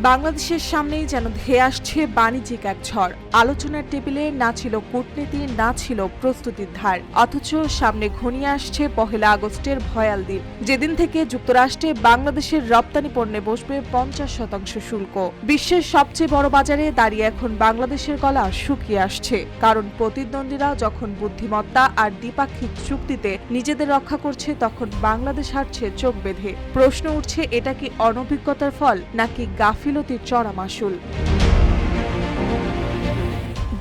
বাংলাদেশের সামনেই যেন ধেয়ে আসছে বাণিজ্যিক এক ঝড়। আলোচনার টেবিলে না ছিল কূটনীতি, না ছিল প্রস্তুতির ধার, অথচ সামনে ঘনিয়ে আসছে ১ আগস্টের ভয়াল দিন, যেদিন থেকে যুক্তরাষ্ট্রে বাংলাদেশের রপ্তানি পণ্যে বসবে ৫০% শুল্ক। বিশ্বের সবচেয়ে বড় বাজারে দাঁড়িয়ে এখন বাংলাদেশের গলা শুকিয়ে আসছে, কারণ প্রতিদ্বন্দ্বীরা যখন বুদ্ধিমত্তা আর দ্বিপাক্ষিক চুক্তিতে নিজেদের রক্ষা করছে, তখন বাংলাদেশ হারছে চোখ বেঁধে। প্রশ্ন উঠছে, এটা কি অনভিজ্ঞতার ফল নাকি গাফিলতির চড়া মাশুল?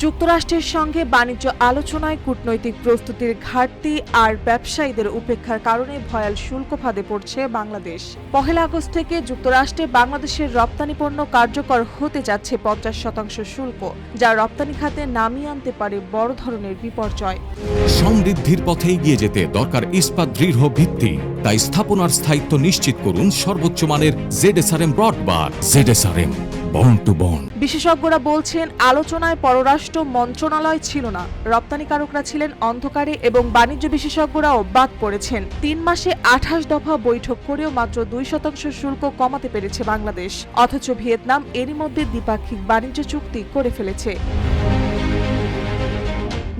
যুক্তরাষ্ট্রের সঙ্গে বাণিজ্য আলোচনায় কূটনৈতিক প্রস্তুতির ঘাটতি আর ব্যবসায়ীদের উপেক্ষার কারণে ভয়াল শুল্ক ফাঁদে পড়ছে বাংলাদেশ। ১ আগস্ট থেকে যুক্তরাষ্ট্রে বাংলাদেশের রপ্তানি পণ্য কার্যকর হতে যাচ্ছে ৫০% শুল্ক, যা রপ্তানি খাতে নামিয়ে আনতে পারে বড় ধরনের বিপর্যয়। সমৃদ্ধির পথে এগিয়ে যেতে দরকার ইস্পাত দৃঢ় ভিত্তি। তাই স্থাপনার স্থায়িত্ব নিশ্চিত করুন সর্বোচ্চ মানের ZSRM ব্রডবার। ZSRM bond to bond. বিশেষজ্ঞরা বলছেন, আলোচনায় পররাষ্ট্র মন্ত্রণালয় ছিল না, রপ্তানিকারকরা ছিলেন অন্ধকারে এবং বাণিজ্য বিশেষজ্ঞরাও বাদ পড়েছেন। ৩ মাসে ২৮ দফা বৈঠক করেও মাত্র ২% শুল্ক কমাতে পেরেছে বাংলাদেশ, অথচ ভিয়েতনাম এরই মধ্যে দ্বিপাক্ষিক বাণিজ্য চুক্তি করে ফেলেছে।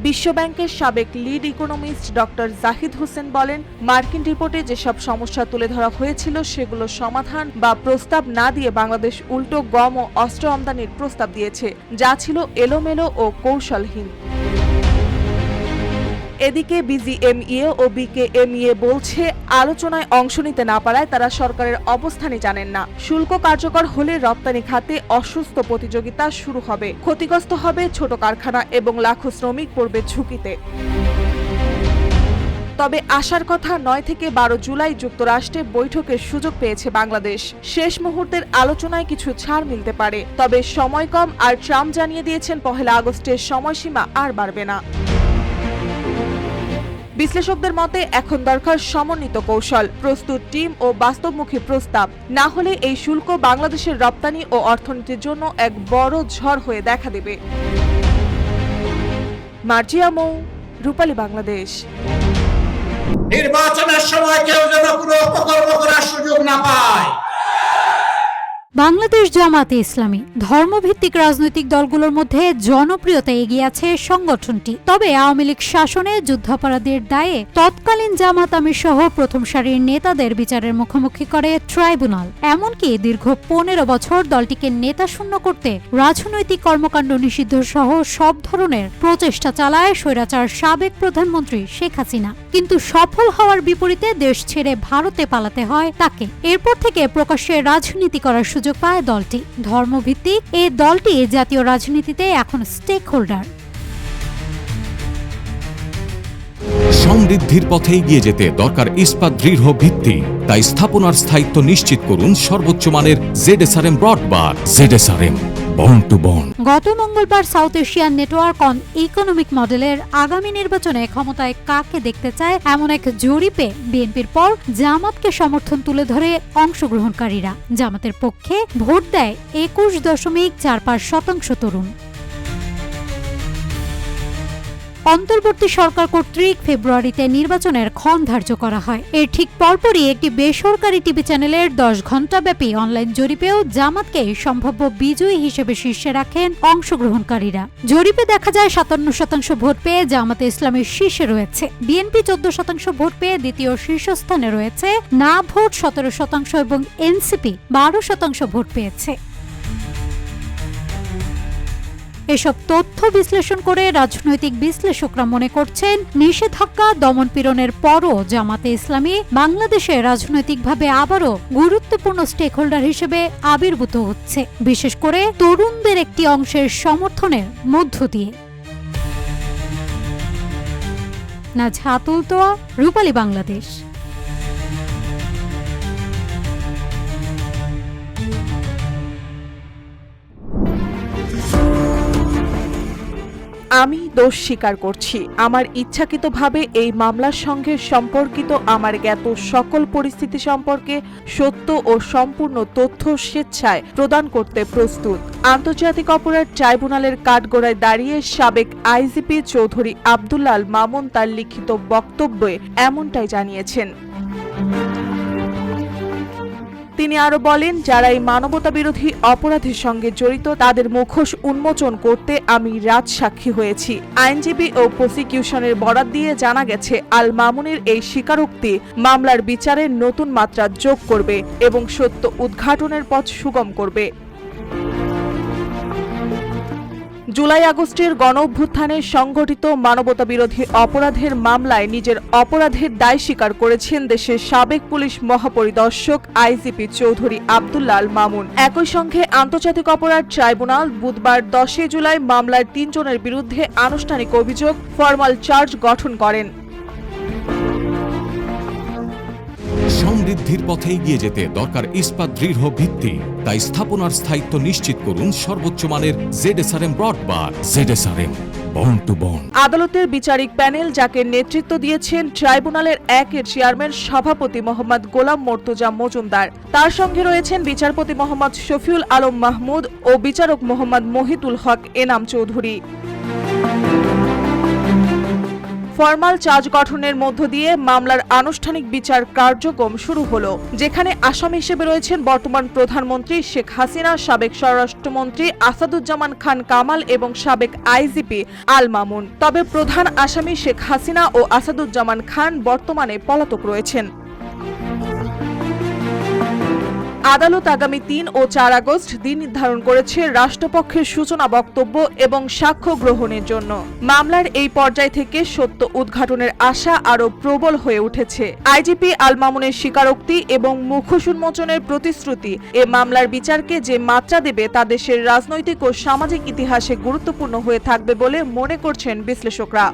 বিশ্বব্যাংকের সাবেক lead economist doctor Zahid Hossain বলেন, মার্কিন রিপোর্টে যেসব সমস্যা তুলে ধরা হয়েছিল সেগুলো সমাধান বা প্রস্তাব না দিয়ে বাংলাদেশ উল্টো গম ও অস্ত্র আমদানির প্রস্তাব দিয়েছে, যা ছিল এলোমেলো ও কৌশলহীন। এদিকে বিজিএমইএ ও বিকেএমইএ বলছে, আলোচনায় অংশ নিতে না পারায় তারা সরকারের অবস্থানই জানেন না। শুল্ক কার্যকর হলে রপ্তানি খাতে অসুস্থ প্রতিযোগিতা শুরু হবে, ক্ষতিগ্রস্ত হবে ছোট কারখানা এবং লাখো শ্রমিক পড়বে ঝুঁকিতে। তবে আশার কথা, ৯ থেকে ১২ জুলাই যুক্তরাষ্ট্রে বৈঠকের সুযোগ পেয়েছে বাংলাদেশ। শেষ মুহূর্তের আলোচনায় কিছু ছাড় মিলতে পারে, তবে সময় কম আর ট্রাম্প জানিয়ে দিয়েছেন ১ আগস্টের সময়সীমা আর বাড়বে না। বিশ্লেষকদের মতে এখন দরকার সমন্বিত কৌশল, প্রস্তুত টিম ও বাস্তবমুখী প্রস্তাব। না হলে এই শুল্ক বাংলাদেশের রপ্তানি ও অর্থনীতির জন্য এক বড় ঝড় হয়ে দেখা দেবে। মার্জিয়া মৌ, রূপালী বাংলাদেশ। নির্বাচনের সময় কেউ যেন কোনো অপকর্ম করার সুযোগ না পায়। বাংলাদেশ জামাতে ইসলামী ধর্মভিত্তিক রাজনৈতিক দলগুলোর মধ্যে জনপ্রিয়তা এগিয়ে আছে সংগঠনটি। তবে আওয়ামী লীগ শাসনে যুদ্ধাপরাধের দায়ে তৎকালীন জামাত আমির সহ প্রথম সারির নেতাদের বিচারের মুখোমুখি করে ট্রাইব্যুনাল। এমনকি দীর্ঘ ১৫ বছর দলটিকে নেতা শূন্য করতে রাজনৈতিক কর্মকাণ্ড নিষিদ্ধ সহ সব ধরনের প্রচেষ্টা চালায় স্বৈরাচার সাবেক প্রধানমন্ত্রী শেখ হাসিনা। কিন্তু সফল হওয়ার বিপরীতে দেশ ছেড়ে ভারতে পালাতে হয় তাকে। এরপর থেকে প্রকাশ্যে রাজনীতি করার সুযোগ পায় দলটি। ধর্মভিত্তিক এই দলটি জাতীয় রাজনীতিতে এখন স্টেক হোল্ডার। সমৃদ্ধির পথে এগিয়ে যেতে দরকার ইস্পাত দৃঢ় ভিত্তি। তাই স্থাপনার স্থায়িত্ব নিশ্চিত করুন সর্বোচ্চ মানের ZSRM ব্রডবার। ZSRM bond to bond. গত মঙ্গলবার south Asian network on economic মডেলের আগামী নির্বাচনে ক্ষমতায় কাকে দেখতে চায় এমন এক জরিপে বিএনপির পর জামাতকে সমর্থন তুলে ধরে অংশগ্রহণকারীরা। জামাতের পক্ষে ভোট দেয় ২১.৪৫% তরুণ। অন্তর্বর্তী সরকার কর্তৃক ফেব্রুয়ারিতে নির্বাচনের ক্ষণ ধার্য করা হয়। এর ঠিক পরপরই একটি বেসরকারি টিভি চ্যানেলের ১০ ঘণ্টাব্যাপী অনলাইন জরিপেও জামাতকে সম্ভাব্য বিজয়ী হিসেবে শীর্ষে রাখেন অংশগ্রহণকারীরা। জরিপে দেখা যায় ৫৭% ভোট পেয়ে জামাতে ইসলামীর শীর্ষে রয়েছে। বিএনপি ১৪% ভোট পেয়ে দ্বিতীয় শীর্ষস্থানে রয়েছে। না ভোট ১৭% এবং এনসিপি ১২% ভোট পেয়েছে। এসব তথ্য বিশ্লেষণ করে রাজনৈতিক বিশ্লেষকরা মনে করছেন, নিষেধাজ্ঞা দমনপীড়নের পরও জামাতে ইসলামী বাংলাদেশে রাজনৈতিকভাবে আবারও গুরুত্বপূর্ণ স্টেক হোল্ডার হিসেবে আবির্ভূত হচ্ছে, বিশেষ করে তরুণদের একটি অংশের সমর্থনের মধ্য দিয়ে। নাজহা আতুলতোয়া, রূপালী বাংলাদেশ। আমি দোষ স্বীকার করছি। আমার ইচ্ছাকৃতভাবে এই মামলার সঙ্গে সম্পর্কিত আমার জ্ঞাত সকল পরিস্থিতি সম্পর্কে সত্য ও সম্পূর্ণ তথ্য স্বেচ্ছায় প্রদান করতে প্রস্তুত। আন্তর্জাতিক অপরাধ ট্রাইব্যুনালের কাঠগড়ায় দাঁড়িয়ে সাবেক আইজিপি চৌধুরী আব্দুল্লাহ আল মামুন তার লিখিত বক্তব্যে এমনটাই জানিয়েছেন। তিনি আরো বলেন, যারা এই মানবতা বিরোধী অপরাধের সঙ্গে জড়িত তাদের মুখোশ উন্মোচন করতে আমি রাজসাক্ষী হয়েছি। আইনজীবী ও প্রসিকিউশনের বরাত দিয়ে জানা গেছে, আল মামুনের এই স্বীকারোক্তি মামলার বিচারে নতুন মাত্রা যোগ করবে এবং সত্য উদ্ঘাটনের পথ সুগম করবে। জুলাই আগস্টের গণঅভ্যুত্থানে সংঘটিত মানবতা বিরোধী অপরাধের মামলায় নিজের অপরাধের দায় স্বীকার করেছেন দেশের সাবেক পুলিশ মহাপরিদর্শক আইজিপি চৌধুরী আব্দুল্লাহ আল মামুন। একই সঙ্গে আন্তর্জাতিক অপরাধ ট্রাইব্যুনাল বুধবার 10 জুলাই মামলার 3 জনের বিরুদ্ধে আনুষ্ঠানিক অভিযোগ ফরমাল চার্জ গঠন করেন। সমৃদ্ধির পথে এগিয়ে যেতে দরকার ইস্পাত দৃঢ় ভিত্তি, তাই স্থাপনার স্থায়িত্ব নিশ্চিত করুন সর্বোচ্চ মানের ZSRM ব্রডবার। ZSRM bond to bond. আদালতের বিচারিক প্যানেল, যাকে নেতৃত্ব দিয়েছেন ট্রাইব্যুনালের 1-এর চেয়ারম্যান সভাপতি মোহাম্মদ গোলাম মর্তুজা মজুমদার, তার সঙ্গে রয়েছেন বিচারপতি মোহাম্মদ শফিউল আলম মাহমুদ ও বিচারক মোহাম্মদ মহিতুল হক এনাম চৌধুরী। ফরমাল চার্জ গঠনের মধ্য দিয়ে মামলার আনুষ্ঠানিক বিচার কার্যক্রম শুরু হলো, যেখানে আসামি হিসেবে রয়েছেন বর্তমান প্রধানমন্ত্রী শেখ হাসিনা, সাবেক স্বরাষ্ট্রমন্ত্রী আসাদুজ্জামান খান কামাল এবং সাবেক আইজিপি আল মামুন। তবে প্রধান আসামি শেখ হাসিনা ও আসাদুজ্জামান খান বর্তমানে পলাতক রয়েছেন। আদালত আগামী 3 ও 4 আগস্ট দিন নির্ধারণ করেছে রাষ্ট্রপক্ষের সূচনা বক্তব্য এবং সাক্ষ্য গ্রহণের জন্য। মামলার এই পর্যায় থেকে সত্য উদ্ঘাটনের আশা আরও প্রবল হয়ে উঠেছে। আইজিপি আল মামুনের স্বীকারোক্তি এবং মুখোশ উন্মোচনের প্রতিশ্রুতি এ মামলার বিচারকে যে মাত্রা দেবে তা দেশের রাজনৈতিক ও সামাজিক ইতিহাসে গুরুত্বপূর্ণ হয়ে থাকবে বলে মনে করছেন বিশ্লেষকরা।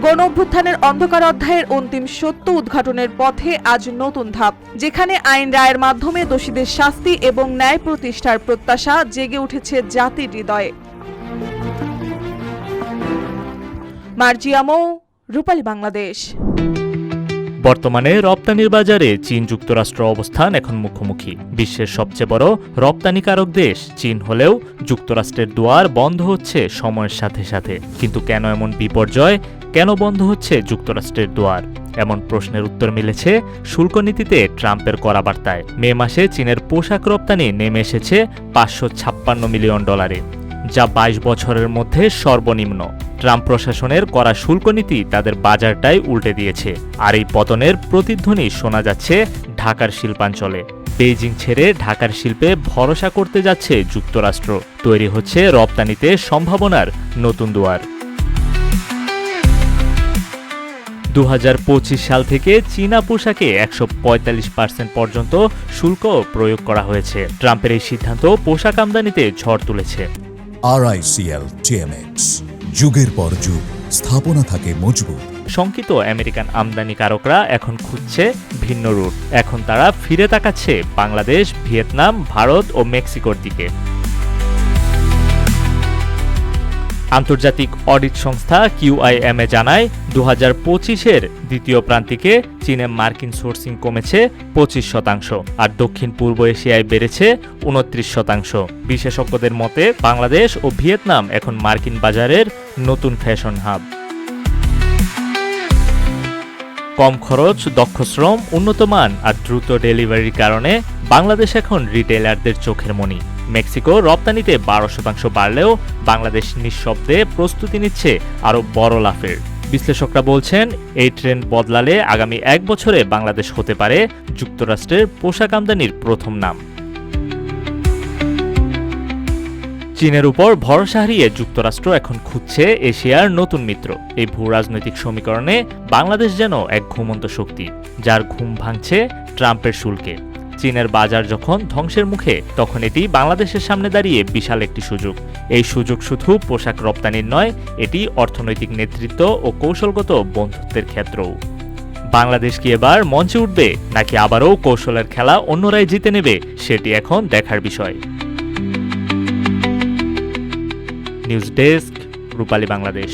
গণঅভ্যুত্থানের অন্ধকার অধ্যায়ের অন্তিম সত্য উদ্ঘাটনের পথে আজ নতুন ধাপ, যেখানে আইন রায়ের মাধ্যমে দোষীদের শাস্তি এবং ন্যায় প্রতিষ্ঠার প্রত্যাশা জেগে উঠেছে জাতির হৃদয়ে। মার্জিয়া মৌ, রূপালী বাংলাদেশ। বর্তমানে রপ্তানির বাজারে চীন যুক্তরাষ্ট্র অবস্থান এখন মুখোমুখি। বিশ্বের সবচেয়ে বড় রপ্তানিকারক দেশ চীন হলেও যুক্তরাষ্ট্রের দুয়ার বন্ধ হচ্ছে সময়ের সাথে সাথে। কিন্তু কেন এমন বিপর্যয়? কেন বন্ধ হচ্ছে যুক্তরাষ্ট্রের দুয়ার? এমন প্রশ্নের উত্তর মিলেছে শুল্ক নীতিতে ট্রাম্পের কড়া বার্তায়। মে মাসে চীনের পোশাক রপ্তানি নেমে এসেছে $556 মিলিয়ন, যা 22 বছরের মধ্যে সর্বনিম্ন। ট্রাম্প প্রশাসনের কড়া শুল্ক নীতি তাদের বাজারটাই উল্টে দিয়েছে। আর এই পতনের প্রতিধ্বনি শোনা যাচ্ছে ঢাকার শিল্পাঞ্চলে। বেইজিং ছেড়ে ঢাকার শিল্পে ভরসা করতে যাচ্ছে যুক্তরাষ্ট্র। তৈরি হচ্ছে রপ্তানিতে সম্ভাবনার নতুন দুয়ার। 2025 সাল থেকে চীনা পোশাকে 145% পর্যন্ত শুল্ক প্রয়োগ করা হয়েছে। ট্রাম্পের এই সিদ্ধান্ত পোশাক আমদানিতে ঝড় তুলেছে। RICL TMX, যুগের পর যুগ স্থাপনা থাকে মজবুত। শঙ্কিত আমেরিকান আমদানিকারকরা এখন খুঁজছে ভিন্ন রুট। এখন তারা ফিরে তাকাচ্ছে বাংলাদেশ, ভিয়েতনাম, ভারত ও মেক্সিকোর দিকে। আন্তর্জাতিক অডিট সংস্থা QIMA জানায় 2025-এর দ্বিতীয় প্রান্তিকে চীনে মার্কিন সোর্সিং কমেছে 25%, আর দক্ষিণ পূর্ব এশিয়ায় বেড়েছে 29%। বিশেষজ্ঞদের মতে বাংলাদেশ ও ভিয়েতনাম এখন মার্কিন বাজারের নতুন ফ্যাশন হাব। কম খরচ, দক্ষ শ্রম, উন্নত মান আর দ্রুত ডেলিভারির কারণে বাংলাদেশ এখন রিটেইলারদের চোখের মণি। মেক্সিকো রপ্তানিতে 12% বাড়লেও বাংলাদেশ নিঃশব্দে প্রস্তুতি নিচ্ছে আরও বড় লাভের। বিশ্লেষকরা বলছেন, এই ট্রেন্ড বদলালে আগামী 1 বছরে বাংলাদেশ হতে পারে যুক্তরাষ্ট্রের পোশাক আমদানির প্রথম নাম। চীনের উপর ভরসা হারিয়ে যুক্তরাষ্ট্র এখন খুঁজছে এশিয়ার নতুন মিত্র। এই ভূরাজনৈতিক সমীকরণে বাংলাদেশ যেন এক ঘুমন্ত শক্তি, যার ঘুম ভাঙছে ট্রাম্পের শুল্কে। চীনের বাজার যখন ধ্বংসের মুখে, তখন এটি বাংলাদেশের সামনে দাঁড়িয়ে বিশাল একটি সুযোগ। এই সুযোগ শুধু পোশাক রপ্তানির নয়, এটি অর্থনৈতিক নেতৃত্ব ও কৌশলগত বন্ধুত্বের ক্ষেত্রও। বাংলাদেশ কি এবার মঞ্চে উঠবে, নাকি আবারও কৌশলের খেলা অন্যরাই জিতে নেবে, সেটি এখন দেখার বিষয়। নিউজ ডেস্ক, রূপালী বাংলাদেশ।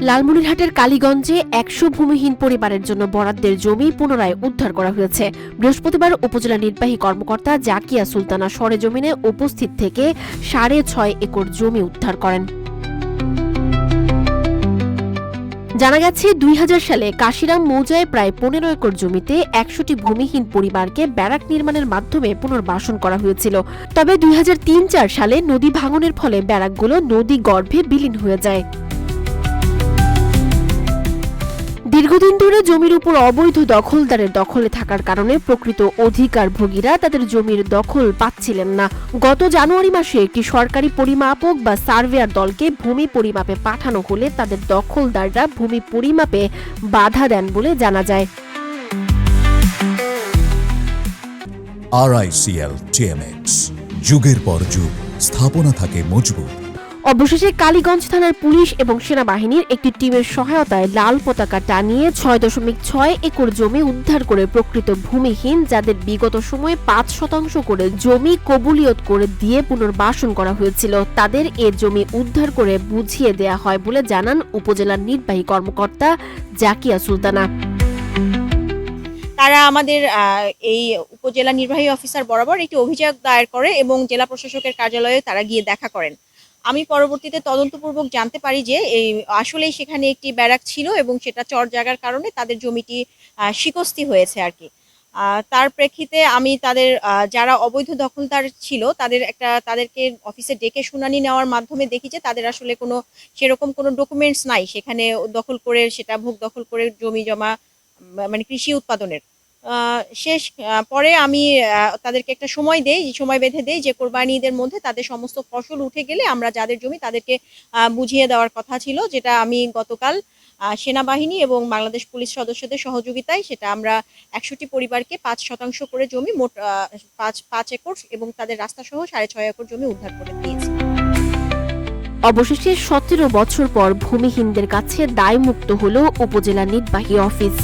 লালমনিরহাটের কালীগঞ্জে 100 ভূমিহীন পরিবারের জন্য বরাদ্দের জমি পুনরায় উদ্ধার করা হয়েছে। বৃহস্পতিবার উপজেলা নির্বাহী কর্মকর্তা জাকিয়া সুলতানা সরেজমিনে উপস্থিত থেকে 6.5 একর জমি উদ্ধার করেন। জানা গেছে 2000 সালে কাশিরাম মৌজায় প্রায় 15 একর জমিতে 100টি ভূমিহীন পরিবারকে ব্যারাক নির্মাণের মাধ্যমে পুনর্বাসন করা হয়েছিল। তবে 2003-4 সালে নদী ভাঙনের ফলে ব্যারাকগুলো নদী গর্ভে বিলীন হয়ে যায়। দীর্ঘদিন ধরে জমির উপর অবৈধ দখলদারের দখলে থাকার কারণে প্রকৃত অধিকারভোগীরা তাদের জমির দখল পাচ্ছিলেন না। গত জানুয়ারি মাসে একটি সরকারি পরিমাপক বা সার্ভেয়ার দলকে ভূমি পরিমাপে পাঠানো হলে তাদের দখলদাররা ভূমি পরিমাপে বাধা দেন বলে জানা যায়। RICL TMX, যুগের পর যুগ স্থাপনা থাকে মজবুত। অবশেষে কালীগঞ্জ থানার পুলিশ এবং সেনাবাহিনীর একটি টিমের সহায়তায় লাল পতাকা টানিয়ে 6.6 একর জমি উদ্ধার করে প্রকৃত ভূমিহীন যাদের বিগত সময়ে 5% করে জমি কবুলিয়ত করে দিয়ে পুনর্বাসন করা হয়েছিল তাদের এ জমি উদ্ধার করে বুঝিয়ে দেয়া হয় বলে জানান উপজেলার নির্বাহী কর্মকর্তা জাকিয়া সুলতানা। তারা আমাদের এই উপজেলা নির্বাহী অফিসার বরাবর একটি অভিযোগ দায়ের করে এবং জেলা প্রশাসকের কার্যালয়ে তারা গিয়ে দেখা করেন। আমি পরবর্তীতে তদন্তপূর্বক জানতে পারি যে এই আসলেই সেখানে একটি ব্যারাক ছিল এবং সেটা চর জায়গার কারণে তাদের জমিটি শিকস্তি হয়েছে আর কি। তার প্রেক্ষিতে আমি তাদের যারা অবৈধ দখলদার ছিল তাদেরকে অফিসে ডেকে শুনানি নেওয়ার মাধ্যমে দেখি যে তাদের আসলে সেরকম কোনো ডকুমেন্টস নাই সেখানে দখল করে সেটা ভোগ দখল করে জমি জমা মানে কৃষি উৎপাদনের। পরে আমি তাদেরকে একটা সময় বেঁধে দেই যে কোরবানি ঈদের মধ্যে তাদের সমস্ত ফসল উঠে গেলে আমরা যাদের জমি তাদেরকে বুঝিয়ে দেওয়ার কথা ছিল, যেটা আমি গতকাল সেনাবাহিনী এবং বাংলাদেশ পুলিশ সদস্যদের সহযোগিতায় সেটা আমরা 100টি পরিবারকে 5% করে জমি মোট 5 একর এবং তাদের রাস্তা সহ 6.5 একর জমি উদ্ধার করে দিয়েছি। অবশেষে 17 বছর পর ভূমিহীনদের কাছে দায়মুক্ত হলো উপজেলা নির্বাহী অফিস।